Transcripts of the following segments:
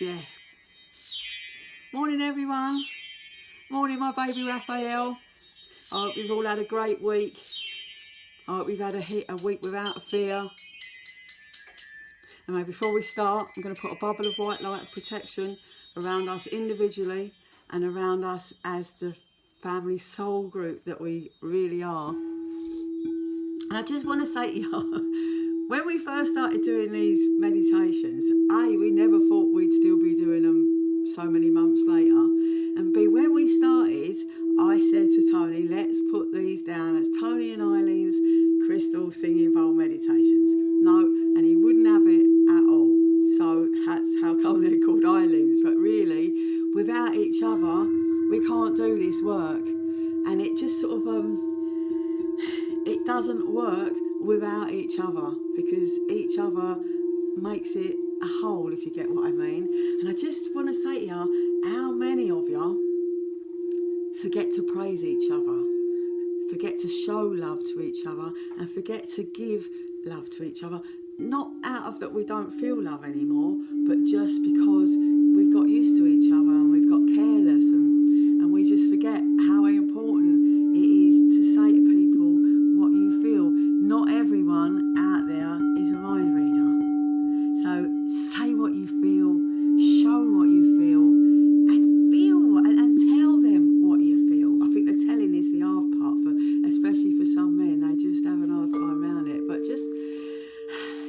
yes. Morning everyone. Morning my baby Raphael. I hope you've all had a great week. I hope we've had a week without fear. And before we start, I'm going to put a bubble of white light of protection around us individually and around us as the family soul group that we really are. And I just want to say to you, when we first started doing these meditations, A, we never thought we'd still be doing them so many months later. And B, when we started, I said to Tony, let's put these down as Tony and Eileen's crystal singing bowl meditations. No, and he wouldn't have it at all. So that's how come they're called Eileens. But really, without each other, we can't do this work. And it just sort of, it doesn't work without each other, because each other makes it a whole, if you get what I mean. And I just want to say to you, how many of you forget to praise each other, forget to show love to each other, and forget to give love to each other? Not out of that we don't feel love anymore, but just because we've got used to each other and we've got careless, and we just forget how important it is to say to people what you feel. Not everyone out there is a mind reader. So say what you feel, show what you feel, and tell them what you feel. I think the telling is the hard part, especially for some men. They just have an hard time around it. But just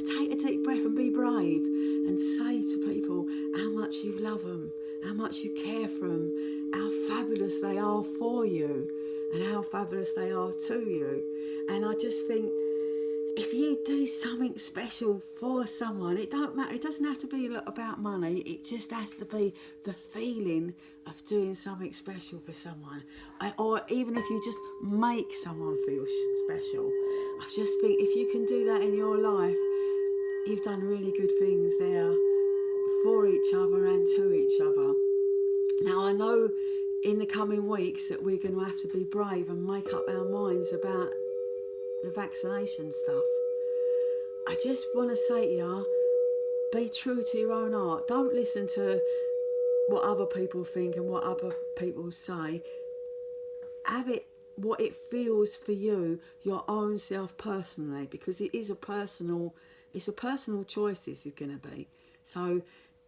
take a deep breath and be brave and say to people how much you love them, how much you care for them, how fabulous they are for you and how fabulous they are to you. And I just think, if you do something special for someone, it don't matter, it doesn't have to be about money, it just has to be the feeling of doing something special for someone. Or even if you just make someone feel special. I just think if you can do that in your life, you've done really good things there for each other and to each other. Now I know in the coming weeks that we're going to have to be brave and make up our minds about the vaccination stuff. I just want to say to you, be true to your own heart. Don't listen to what other people think and what other people say. Have it what it feels for you, your own self personally, because it is it's a personal choice this is going to be. So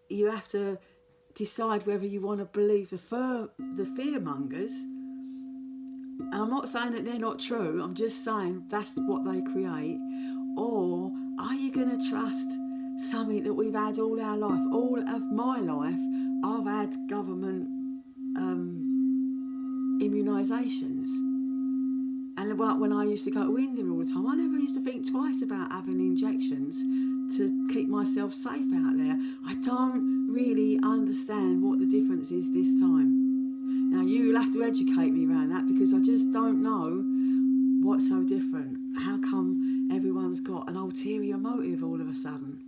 you have to decide whether you want to believe the fearmongers. And I'm not saying that they're not true, I'm just saying that's what they create. Or are you going to trust something that we've had all our life? All of my life, I've had government immunisations. And when I used to go to India all the time, I never used to think twice about having injections to keep myself safe out there. I don't really understand what the difference is this time. Now you'll have to educate me around that, because I just don't know what's so different. How come everyone's got an ulterior motive all of a sudden?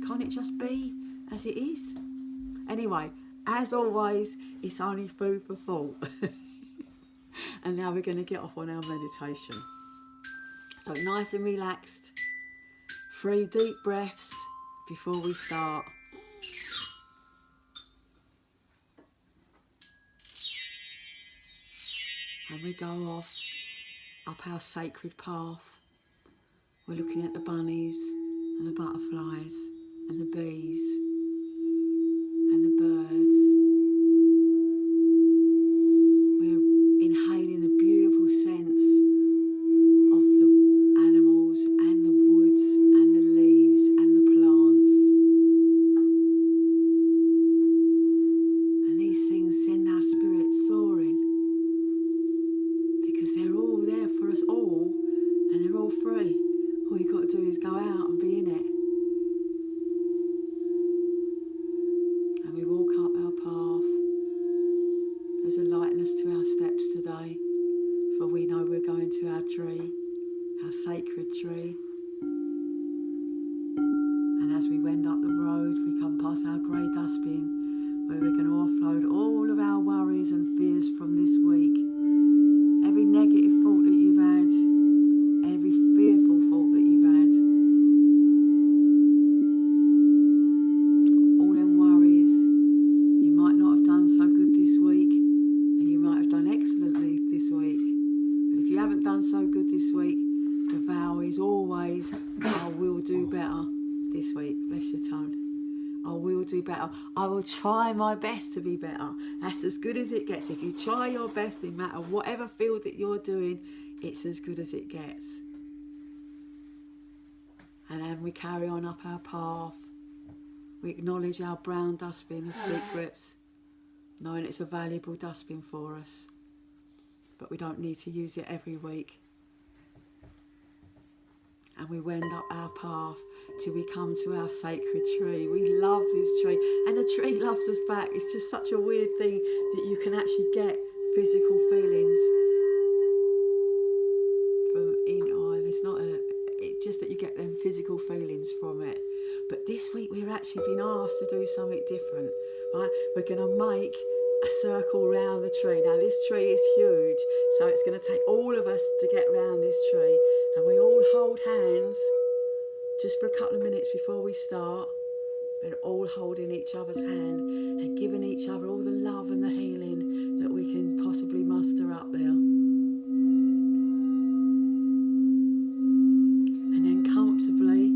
Can't it just be as it is? Anyway, as always, it's only food for thought. And now we're going to get off on our meditation. So nice and relaxed. 3 deep breaths before we start. And we go off up our sacred path. We're looking at the bunnies and the butterflies and the bees and the birds. We're inhaling the beautiful scents of the animals and the woods and the leaves and the plants. And these things send our spirits soaring, because they're all there for us all, and they're all free. All you've got to do is go out and be in it. And we walk up our path. There's a lightness to our steps today, for we know we're going to our tree, our sacred tree. And as we wend up the road, we come past our grey dustbin, where we're going to offload all of our worries and fears from this week. Every negative thought that you've had, every fearful thought that you've had, all them worries, tone. I will do better. I will try my best to be better. That's as good as it gets. If you try your best, no matter whatever field that you're doing, it's as good as it gets. And then we carry on up our path. We acknowledge our brown dustbin of secrets, knowing it's a valuable dustbin for us. But we don't need to use it every week. And we wend up our path till we come to our sacred tree. We love this tree, and the tree loves us back. It's just such a weird thing that you can actually get physical feelings from it's not just that you get them physical feelings from it. But this week we're actually been asked to do something different, right? We're going to make a circle round the tree. Now this tree is huge, so it's going to take all of us to get round this tree. And we all hold hands just for a couple of minutes before we start. We're all holding each other's hand and giving each other all the love and the healing that we can possibly muster up there. And then comfortably,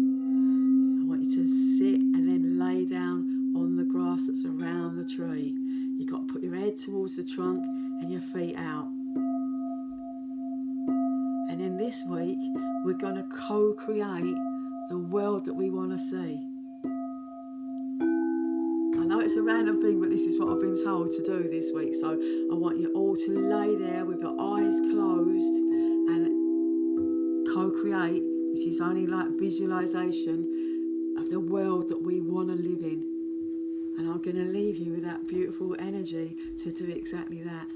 I want you to sit and then lay down on the grass that's around the tree. You've got to put your head towards the trunk and your feet out. And then this week, we're going to co-create the world that we want to see. I know it's a random thing, but this is what I've been told to do this week. So I want you all to lay there with your eyes closed and co-create, which is only like visualization of the world that we want to live in. And I'm going to leave you with that beautiful energy to do exactly that.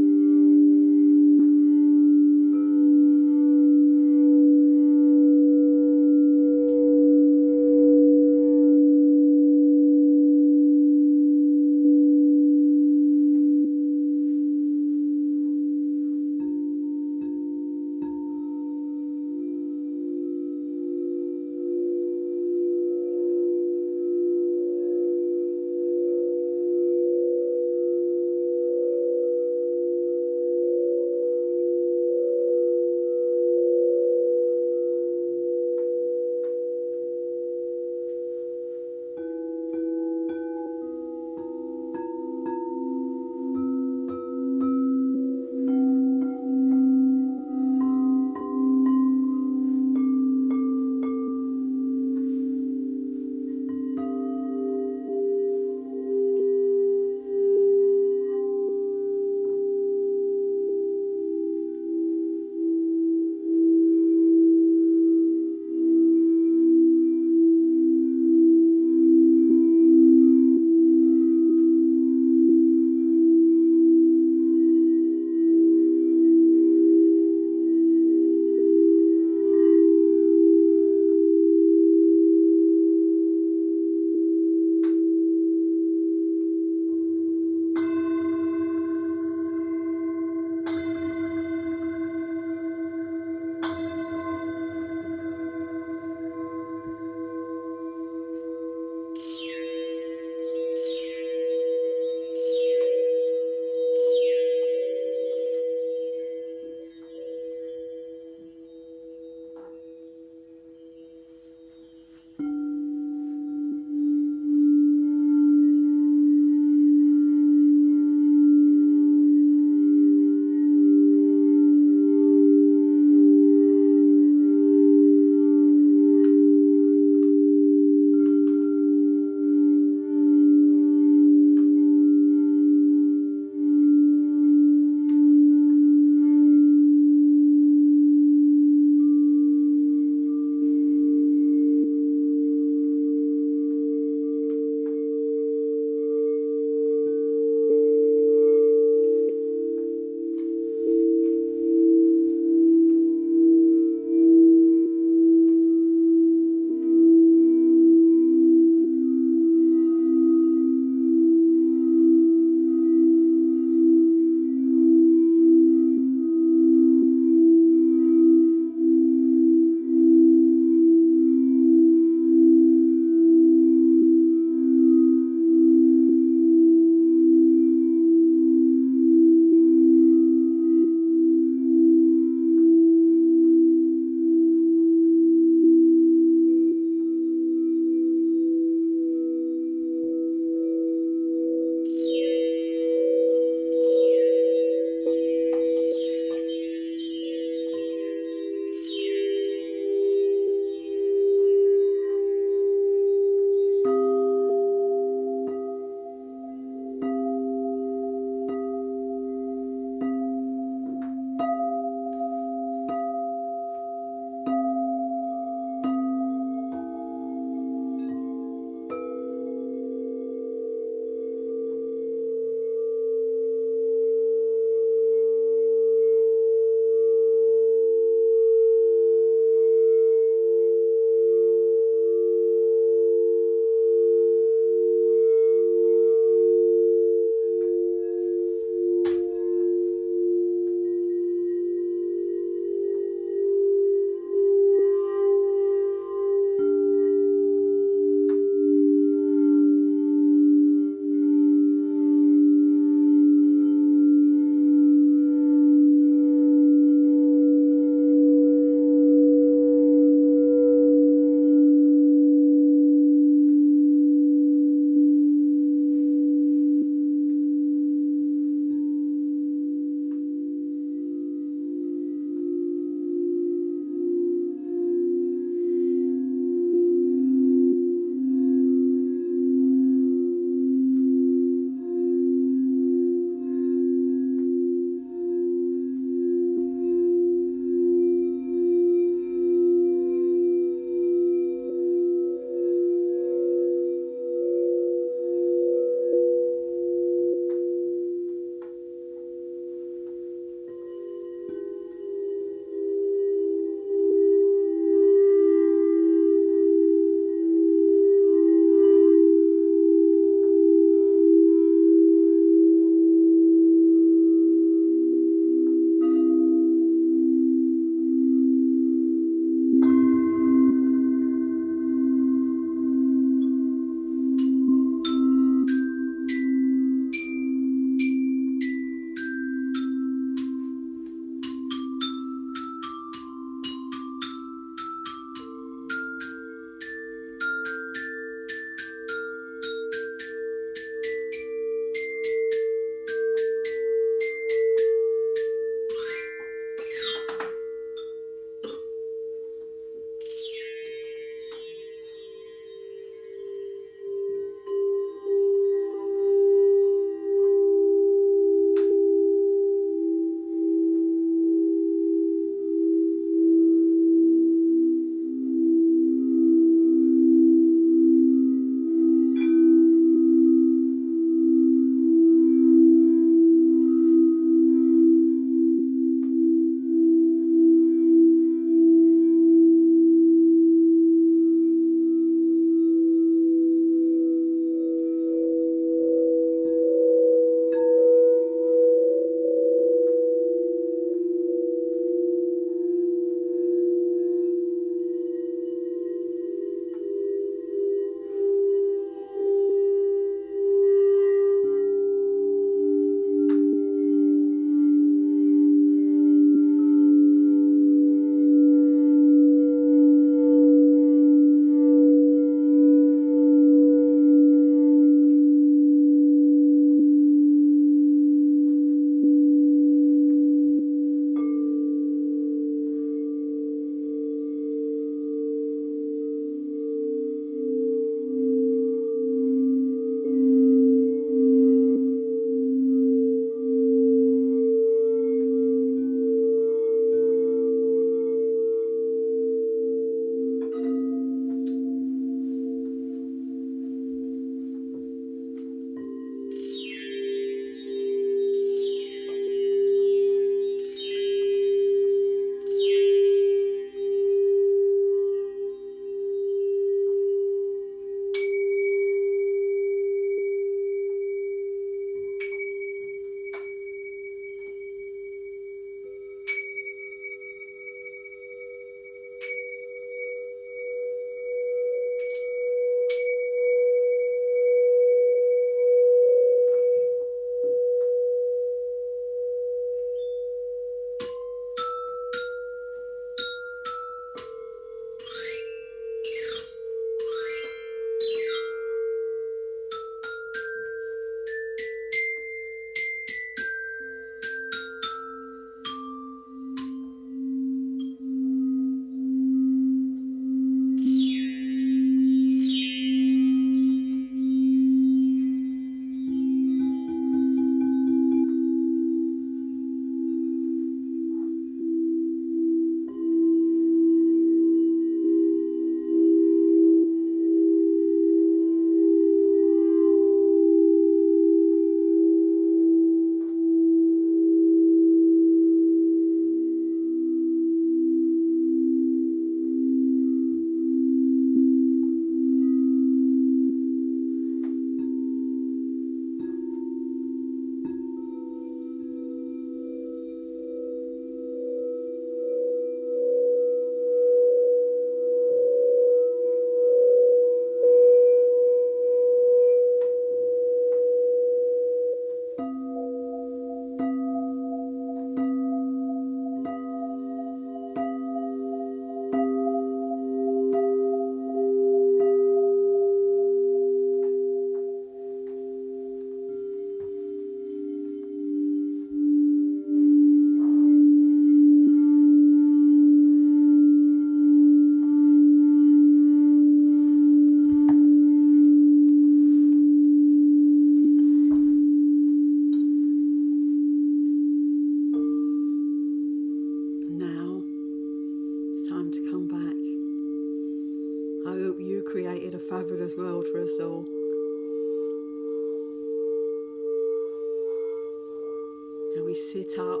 we sit up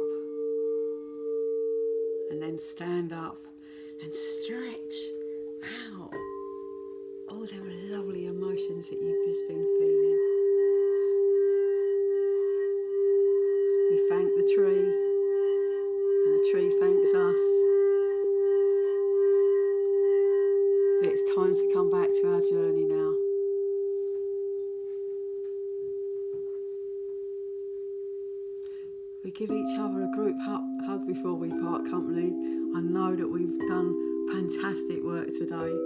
and then stand up and stretch out all them lovely emotions that you've just been feeling. We thank the tree and the tree thanks us. It's time to come back to our journey now. We give each other a group hug before we part company. I know that we've done fantastic work today.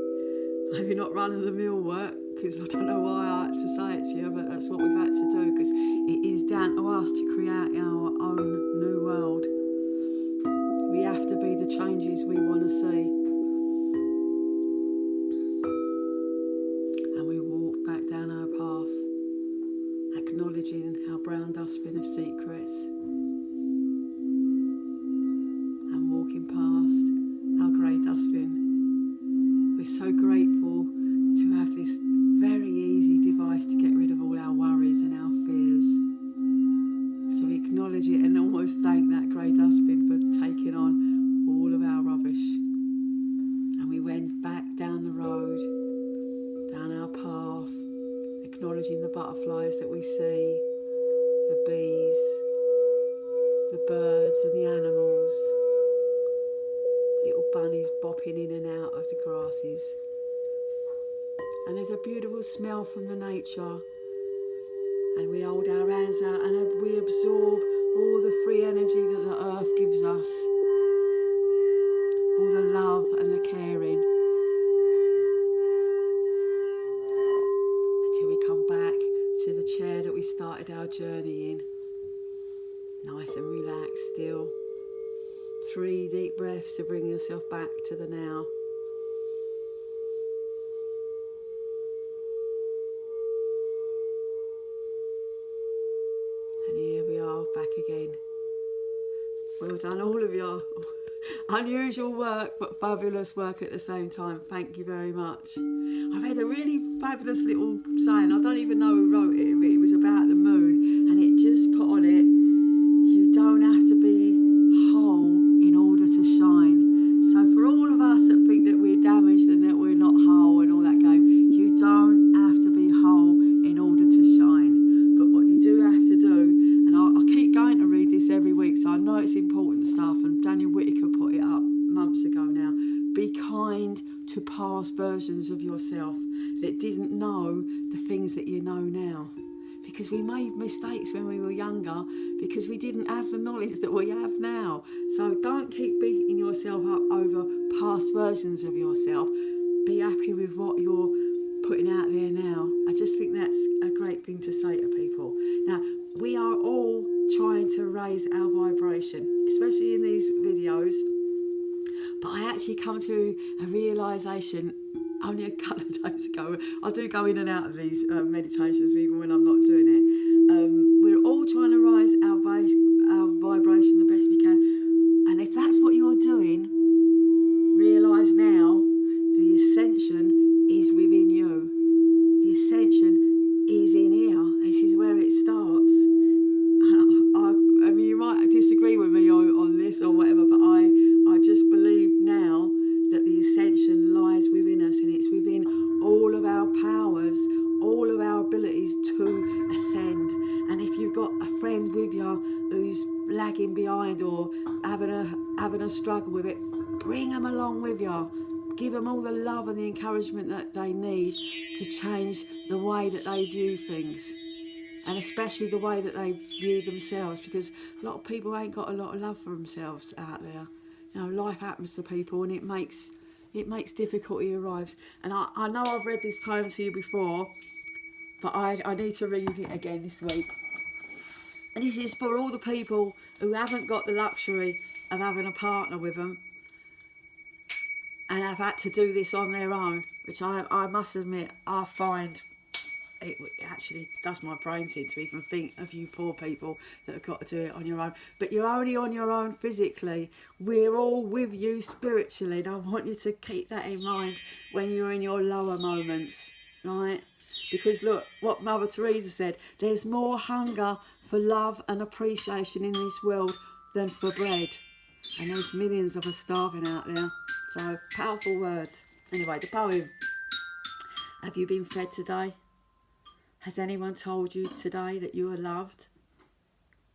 Maybe not run-of-the-mill work, because I don't know why I had to say it to you, but that's what we've had to do, because it is down to us to create our own new world. We have to be the changes we want to see. And we walk back down our path, acknowledging our brown dustbin of secrets, and walking past our grey dustbin. We're so grateful to have this very easy device to get rid of all our worries and our fears. So we acknowledge it and almost thank that grey dustbin for taking on all of our rubbish. And we went back down the road, down our path, acknowledging the butterflies that we see, the bees, the birds and the animals, little bunnies bopping in and out of the grasses. And there's a beautiful smell from the nature, and we hold our hands out and we absorb all the free energy that the earth gives us, all the love and the caring, until we come back to the chair that we started our journey in, nice and relaxed still. 3 deep breaths to bring yourself back to the now. And here we are back again. Well done, all of you. Unusual work, but fabulous work at the same time. Thank you very much. I read a really fabulous little saying. I don't even know who wrote it, but it was about the moon, and it just put on it, you don't have to be whole in order to shine. So for all of us that think that we're damaged and that we're not whole and all that game, you don't have to be whole in order to shine. But what you do have to do, and I keep going to read this every week, so I know it's important stuff, and Daniel Whitaker put it up months ago now. Be kind to past versions of yourself that didn't know the things that you know now. Because we made mistakes when we were younger, because we didn't have the knowledge that we have now. So don't keep beating yourself up over past versions of yourself. Be happy with what you're putting out there now. I just think that's a great thing to say to people. Now, we are all trying to raise our vibration, especially in these videos. But I actually come to a realisation only a couple of days ago. I do go in and out of these meditations even when I'm not doing it. We're all trying to rise our vibration the best we can. And if that's what you're doing, realise now the ascension is within you. The ascension is in here. This is where it starts. I mean, you might disagree with me on this or whatever, but I just believe now that the ascension lies within us, and it's within all of our powers, all of our abilities to ascend. And if you've got a friend with you who's lagging behind or having a struggle with it, bring them along with you. Give them all the love and the encouragement that they need to change the way that they view things, and especially the way that they view themselves, because a lot of people ain't got a lot of love for themselves out there. You know, life happens to people, and it makes difficulty arrives. And I know I've read this poem to you before, but I need to read it again this week. And this is for all the people who haven't got the luxury of having a partner with them and have had to do this on their own, which I must admit, I find it actually does my brains in to even think of you poor people that have got to do it on your own. But you're only on your own physically. We're all with you spiritually, and I want you to keep that in mind when you're in your lower moments, right? Because look, what Mother Teresa said, there's more hunger for love and appreciation in this world than for bread. And there's millions of us starving out there. So, powerful words. Anyway, the poem. Have you been fed today? Has anyone told you today that you are loved?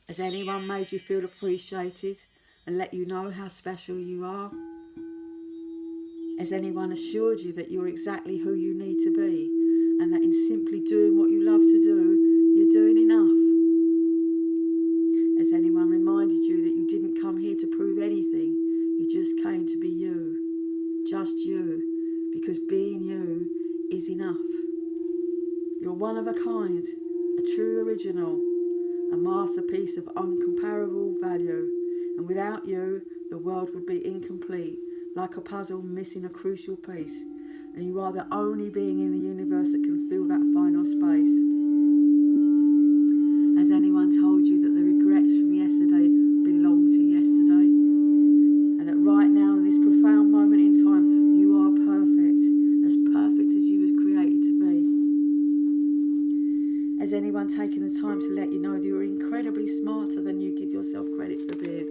Has anyone made you feel appreciated and let you know how special you are? Has anyone assured you that you're exactly who you need to be and that in simply doing what you love to do, you're doing enough? Has anyone reminded you that you didn't come here to prove anything? You just came to be you, just you, because being you is enough. You're one of a kind, a true original, a masterpiece of uncomparable value. And without you, the world would be incomplete, like a puzzle missing a crucial piece. And you are the only being in the universe that can fill that final space. Has anyone told you that the regrets from yesterday belong to yesterday? And that right now, in this profound moment in time, you are perfect as you was created to be? Has anyone taken the time to let you know that you're incredibly smarter than you give yourself credit for being?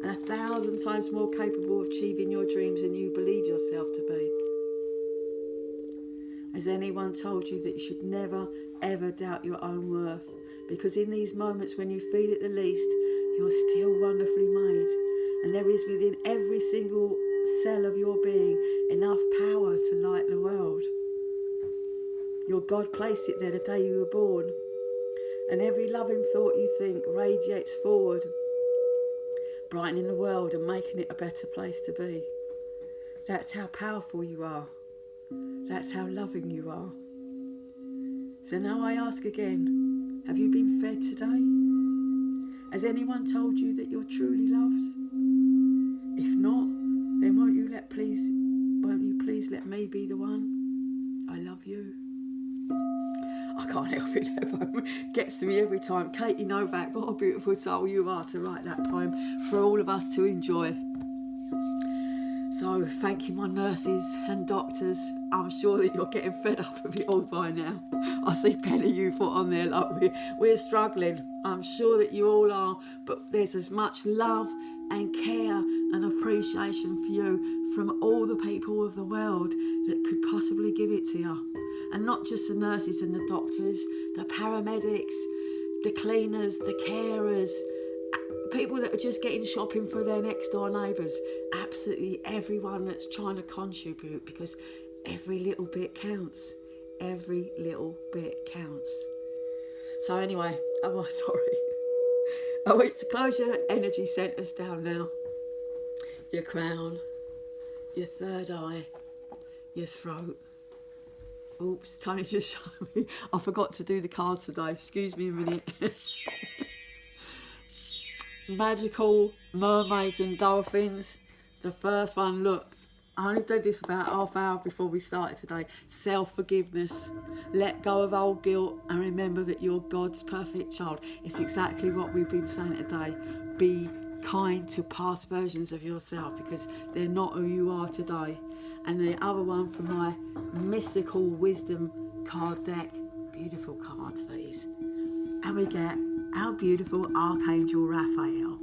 And 1,000 times more capable of achieving your dreams than you believe yourself to be? Has anyone told you that you should never, ever doubt your own worth? Because in these moments when you feel it the least, you're still wonderfully made. And there is within every single cell of your being enough power to light the world. Your God placed it there the day you were born. And every loving thought you think radiates forward, brightening the world and making it a better place to be. That's how powerful you are. That's how loving you are. So now I ask again, have you been fed today? Has anyone told you that you're truly loved? If not, then won't you please let me be the one? I love you. I can't help it, that poem gets to me every time. Katie Novak, what a beautiful soul you are to write that poem for all of us to enjoy. So thank you, my nurses and doctors. I'm sure that you're getting fed up of it all by now. I see Penny you put on there like we're struggling. I'm sure that you all are, but there's as much love and care and appreciation for you from all the people of the world that could possibly give it to you. And not just the nurses and the doctors, the paramedics, the cleaners, the carers, people that are just getting shopping for their next door neighbours. Absolutely everyone that's trying to contribute, because every little bit counts. Every little bit counts. So anyway, I want you to close your energy centres down now. Your crown, your third eye, your throat. Oops, Tony just showed me. I forgot to do the card today. Excuse me a minute. Magical mermaids and dolphins. The first one, look, I only did this about half hour before we started today. Self-forgiveness. Let go of old guilt and remember that you're God's perfect child. It's exactly what we've been saying today. Be kind to past versions of yourself, because they're not who you are today. And the other one from my mystical wisdom card deck. Beautiful cards, these. And we get our beautiful Archangel Raphael.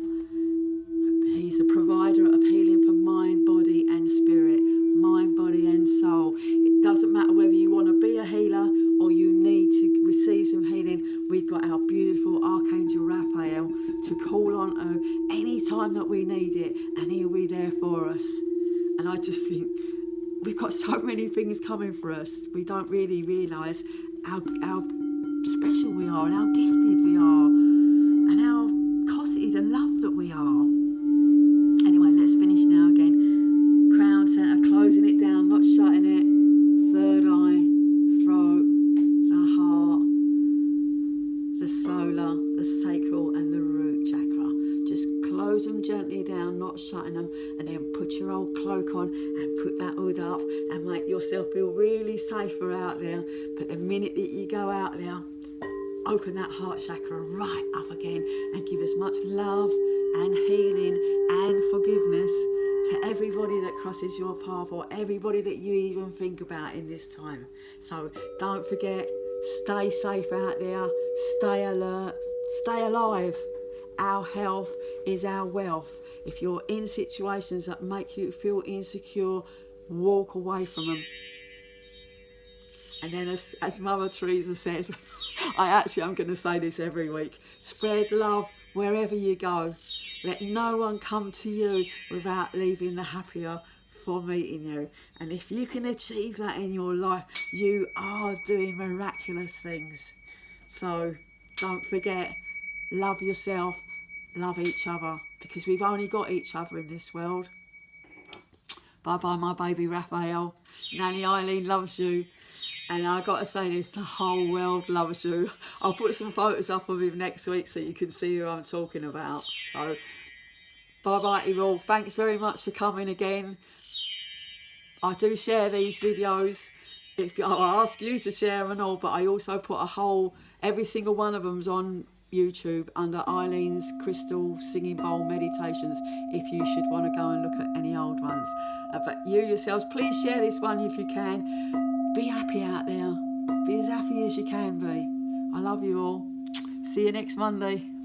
He's the provider of healing for mind, body and spirit. Mind, body and soul. It doesn't matter whether you want to be a healer or you need to receive some healing. We've got our beautiful Archangel Raphael to call on any time that we need it, and he'll be there for us. And I just think we've got so many things coming for us. We don't really realise how special we are and how gifted we are and how cosseted and loved that we are. Anyway, let's finish now again. Crown centre, closing it down, not shutting it. Third eye, throat, the heart, the solar, the sacral and the root chakra. Just close them gently down, not shutting them, and then put your old cloak on and put that hood up and make yourself feel really safer out there. But the minute that you go out there, open that heart chakra right up again and give as much love and healing and forgiveness to everybody that crosses your path, or everybody that you even think about in this time. So don't forget, stay safe out there, stay alert, stay alive. Our health is our wealth. If you're in situations that make you feel insecure, walk away from them. And then as Mother Teresa says, I'm going to say this every week, spread love wherever you go. Let no one come to you without leaving the happier for meeting you. And if you can achieve that in your life, you are doing miraculous things. So don't forget, love yourself, love each other, because we've only got each other in this world. Bye bye, my baby Raphael. Nanny Eileen loves you. And I got to say this, the whole world loves you. I'll put some photos up of him next week so you can see who I'm talking about. So, bye-bye to you all. Thanks very much for coming again. I do share these videos. I'll ask you to share them and all, but I also put every single one of them's on YouTube under Eileens Crystal Singing Bowl Meditations, if you should want to go and look at any old ones. But you yourselves, please share this one if you can. Be happy out there. Be as happy as you can be. I love you all. See you next Monday.